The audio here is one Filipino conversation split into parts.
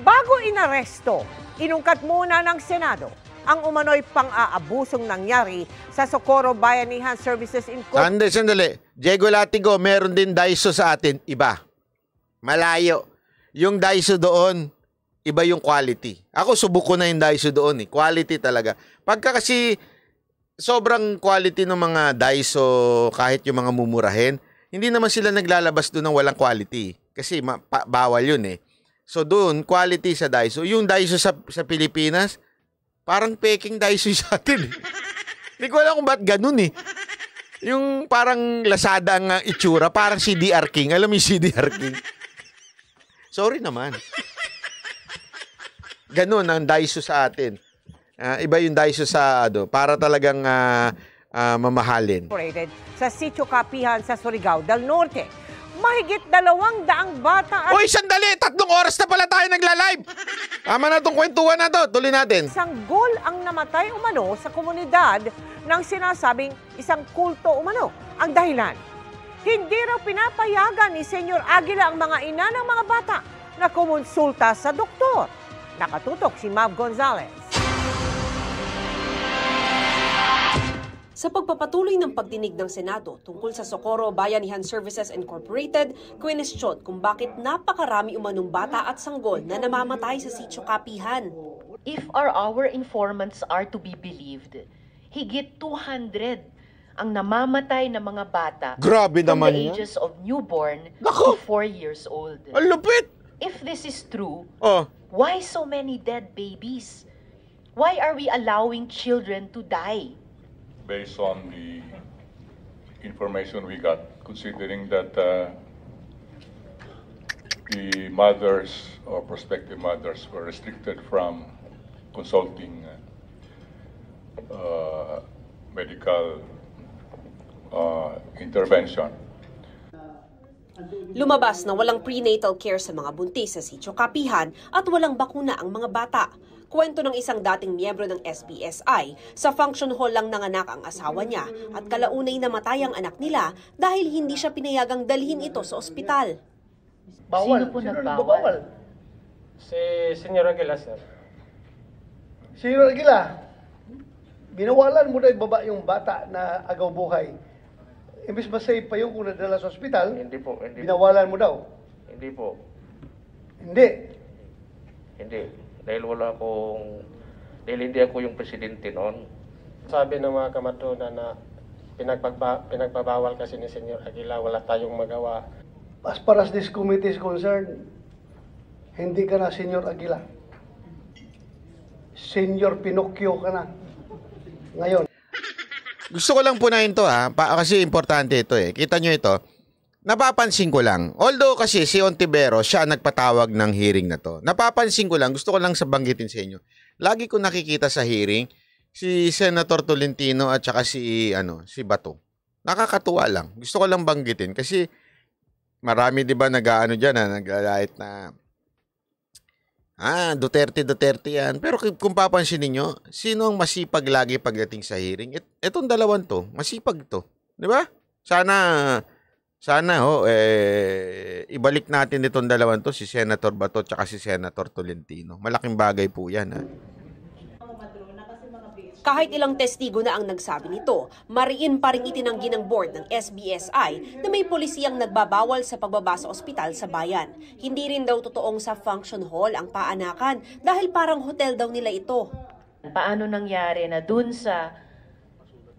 Bago inaresto, inungkat muna ng Senado ang umano'y pang-aabusong nangyari sa Socorro Bayanihan Services Incorporated. Sandali. Diego Latigo, meron din Daiso sa atin. Iba. Malayo. Yung Daiso doon, iba yung quality. Ako, subok ko na yung Daiso doon. Quality talaga. Pagka kasi sobrang quality ng mga Daiso, kahit yung mga mumurahin, hindi naman sila naglalabas doon ng walang quality. Kasi bawal yun eh. So doon, quality sa Daiso. Yung Daiso sa Pilipinas, parang peking Daiso sa atin. Hindi ko alam kung ba't ganun eh. Yung parang Lazada ang itsura, parang CDR King. Alam mo yung CDR King? Sorry naman. Ganun ang Daiso sa atin. Iba yung Daiso sa para talagang mamahalin. Sa Sitio Kapihan sa Surigao del Norte. Mahigit 200 bata at... Uy, sandali! 3 oras na pala tayo nagla-live! Tama na itong kwentuhan na to. Tuloy natin. Sanggol ang namatay umano sa komunidad ng sinasabing isang kulto umano ang dahilan. Hindi raw pinapayagan ni Senyor Aguila ang mga ina ng mga bata na kumonsulta sa doktor. Nakatutok si Mav Gonzalez. Sa pagpapatuloy ng pagdinig ng Senado tungkol sa Socorro Bayanihan Services Incorporated, kwestiyon kung bakit napakarami umanong bata at sanggol na namamatay sa Sitio Kapihan. If our informants are to be believed, higit 200 ang namamatay na mga bata. Grabe from naman the ages of newborn to 4 years old. Ang lupit! If this is true, why so many dead babies? Why are we allowing children to die? Based on the information we got, considering that the mothers or prospective mothers were restricted from consulting medical intervention. Lumabas na walang prenatal care sa mga buntis sa Sitio Kapihan at walang bakuna ang mga bata. Kwento ng isang dating miyembro ng SBSI, sa function hall lang nanganak ang asawa niya at kalaunay namatay ang anak nila dahil hindi siya pinayagang dalhin ito sa ospital. Sino po nagbawal? Si Senyor Aguila, sir. Senyor Aguila, binawalan mo na yung bata na agaw buhay. Imbis masave pa yung kung nadala sa ospital, Hindi po. binawalan mo daw. Hindi po. Hindi. Dahil hindi ako yung presidente noon. Sabi ng mga kamatunan na pinagbabawal kasi ni Senyor Aguila, wala tayong magawa. As far as this committee is concerned, hindi ka na Senyor Aguila. Senyor Pinocchio ka na. Ngayon. Gusto ko lang punahin to kasi importante ito eh. Kita nyo ito. Napapansin ko lang, although kasi si Ontivero, siya nagpatawag ng hearing na to. Napapansin ko lang, gusto ko lang sabanggitin sa inyo. Lagi ko nakikita sa hearing, si Senator Tolentino at saka si Bato. Nakakatuwa lang. Gusto ko lang banggitin kasi marami 'di ba nag-aano diyan naglalait na Duterte yan. Pero kung papansin niyo, sino ang masipag lagi pagdating sa hearing? Etong dalawang to, masipag to, 'di ba? Sana ibalik natin itong dalawang to, si Senator Bato at si Senator Tolentino. Malaking bagay po yan. Kahit ilang testigo na ang nagsabi nito, mariin pa rin itinanggi ng board ng SBSI na may polisiyang nagbabawal sa pagbaba sa ospital sa bayan. Hindi rin daw totoong sa function hall ang paanakan dahil parang hotel daw nila ito. Paano nangyari na dun sa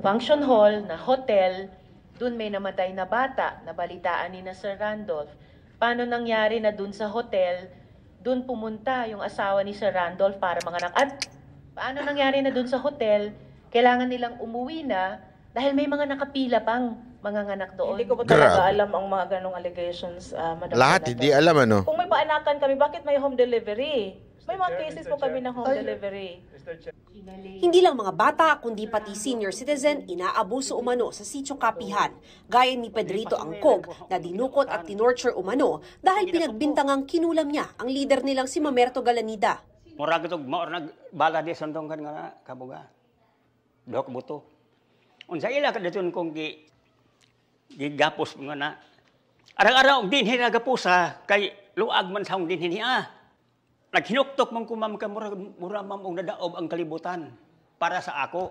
function hall na hotel, dun may namatay na bata, nabalitaan ni na Sir Randolph. Paano nangyari na dun sa hotel, dun pumunta yung asawa ni Sir Randolph para manganak? At paano nangyari na dun sa hotel, kailangan nilang umuwi na dahil may mga nakapila pang manganganak doon? Hindi ko pa talaga alam ang mga ganong allegations, Madam Lahat, Senator. hindi alam Kung may paanakan kami, bakit may home delivery? May mga cases po kami ng home delivery. Hindi lang mga bata, kundi pati senior citizen inaabuso umano sa Sitio Kapihan, gaya ni Pedrito Angkog na dinukot at tinorture umano dahil pinagbintangang kinulam niya ang leader nilang si Mamerto Galanida. Murag ito, bala di sandong kan nga kabuga. Dok buto. Unsa ila ka dayon kung gigapos nga na. Arang-araw din hinagapusa kay luag man sa din hiniya. naghinuktok man ko ma'am mura ma'am og nadaob ang kalibutan para sa ako.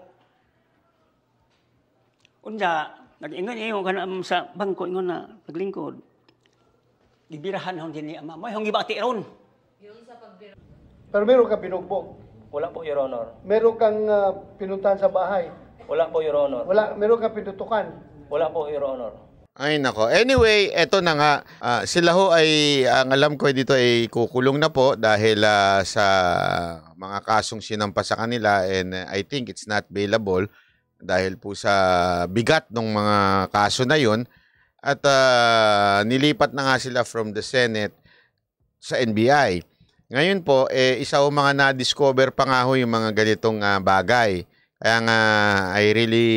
Unya nag-ingon iyo kana sa bangko ingon na paglingkod. Gibirahan hon dinhi ama mo hong gibati ron. Pero meron kang binugbog. Wala po, Your Honor. Meron kang pinuntahan sa bahay. Wala po, Your Honor. Meron kang pinutukan. Wala po, Your Honor. Ay nako. Anyway, eto na nga. Sila ho ay, ang alam ko dito ay kukulong na po dahil sa mga kasong sinampa sa kanila and I think it's not bailable dahil po sa bigat ng mga kaso na yun. At nilipat na nga sila from the Senate sa NBI. Ngayon po, isa ho mga na-discover pa nga ho yung mga ganitong bagay. Kaya nga, I really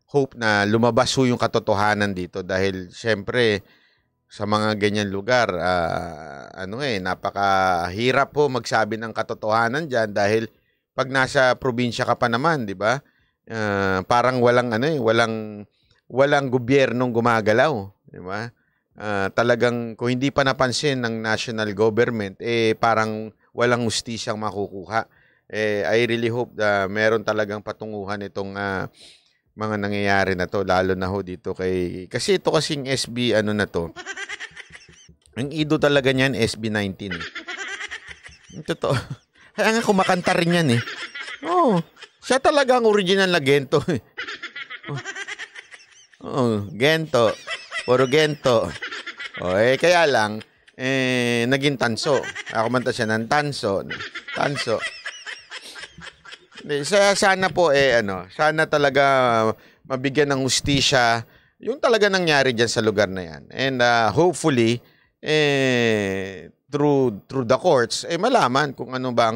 hope na lumabas ho yung katotohanan dito dahil syempre sa mga ganyan lugar, napakahirap po magsabi ng katotohanan dyan dahil pag nasa probinsya ka pa naman, di ba? Parang walang gobyernong gumagalaw, di ba? Talagang kung hindi pa napansin ng national government, parang walang hustisyang makukuha. I really hope na meron talagang patunguhan itong mga nangyayari na to, lalo na ho dito kasi ito kasing SB na to. Ang ido talaga niyan SB19. Totoo. Kaya nga kumakanta rin yan Oh, siya talaga ang original na Gento. Gento. Puro Gento. Kaya lang, naging tanso. Kumanta siya ng tanso. Sana po, sana talaga mabigyan ng hustisya yung talaga nangyari dyan sa lugar na yan. And hopefully, through the courts, malaman kung ano ba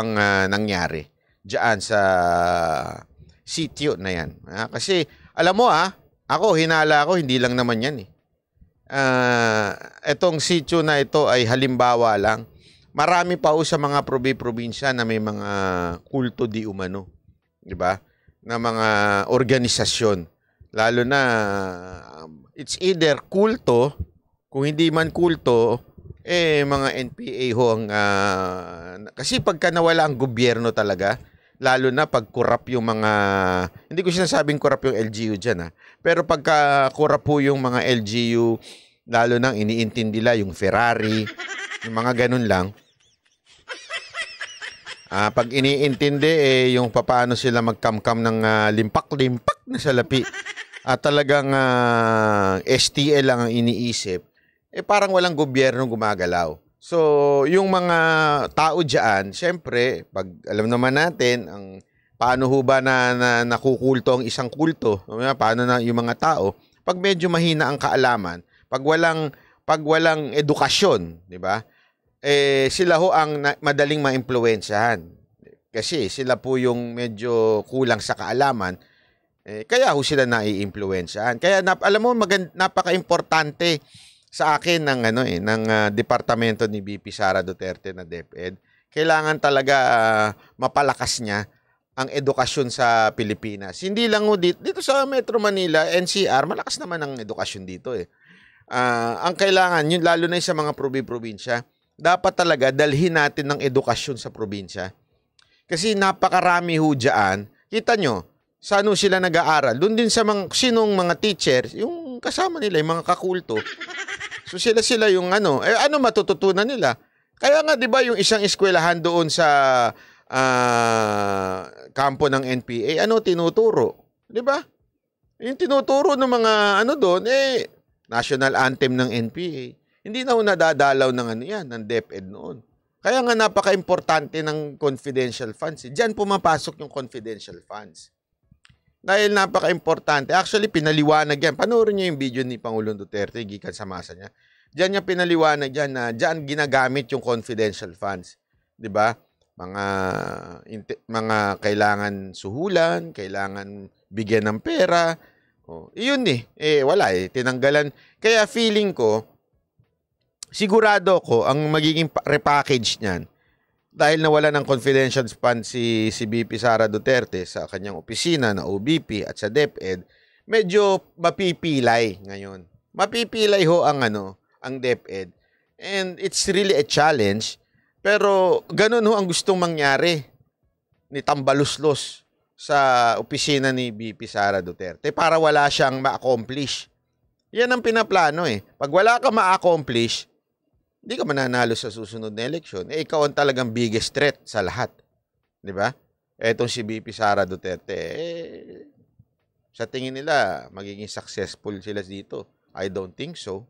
ang nangyari dyan sa sitio na yan. Kasi, alam mo ako, hinala ko, hindi lang naman yan etong sitio na ito ay halimbawa lang. Marami pa sa mga probinsya na may mga kulto di umano, di ba? Na mga organisasyon. Lalo na it's either kulto, kung hindi man kulto, mga NPA ho ang kasi pagka nawala ang gobyerno talaga, lalo na pag corrupt yung mga, hindi ko sinasabing corrupt yung LGU dyan pero pagka corrupt po yung mga LGU, lalo na iniintindi nila yung Ferrari, yung mga ganun lang. Pag iniintindi yung paano sila magkamkam ng limpak-limpak na salapi at talagang STL lang ang iniisip, parang walang gobyerno gumagalaw. So, yung mga tao dyan, syempre, pag alam naman natin, paano ho ba na nakukulto ang isang kulto, paano na yung mga tao, pag medyo mahina ang kaalaman, pag walang edukasyon, di ba? Sila ho ang madaling maimpluwensyahan. Kasi sila po yung medyo kulang sa kaalaman, kaya ho sila naiimpluwensyahan. Kaya alam mo, napaka-importante sa akin ng departamento ni VP Sara Duterte na DepEd. Kailangan talaga mapalakas niya ang edukasyon sa Pilipinas. Hindi lang dito sa Metro Manila, NCR, malakas naman ang edukasyon dito Ang kailangan, yun, lalo na sa mga probinsya, dapat talaga dalhin natin ng edukasyon sa probinsya. Kasi napakarami ho dyan. Kita nyo, saan sila nag-aaral? Doon din sa sinong mga teachers, yung kasama nila, yung mga kakulto. So sila yung ano matututunan nila? Kaya nga 'di ba yung isang eskwelahan doon sa kampo ng NPA, tinuturo? 'Di ba? Yung tinuturo ng mga doon national anthem ng NPA. Hindi na nadadalaw ng ng DepEd noon. Kaya nga napaka-importante ng confidential funds. Diyan pumapasok yung confidential funds. Dahil napaka-importante. Actually, pinaliwanag yan. Panoorin niyo yung video ni Pangulong Duterte, gikan sa masa niya. Diyan niya pinaliwanag yan na diyan ginagamit yung confidential funds. 'Di ba? Mga kailangan suhulan, kailangan bigyan ng pera. Iyon wala tinanggalan. Kaya feeling ko, sigurado ko, ang magiging repackage niyan, dahil nawala ng confidential fund si VP Sara Duterte sa kanyang opisina na OBP at sa DepEd, medyo mapipilay ngayon. Mapipilay ho ang DepEd. And it's really a challenge. Pero ganun ho ang gustong mangyari ni Tambaluslos sa opisina ni VP Sara Duterte para wala siyang ma-accomplish. Yan ang pinaplano eh. Pag wala ka ma-accomplish, hindi ka mananalo sa susunod na eleksyon. Ikaw ang talagang biggest threat sa lahat. Di ba? Etong si VP Sara Duterte, sa tingin nila, magiging successful sila dito. I don't think so.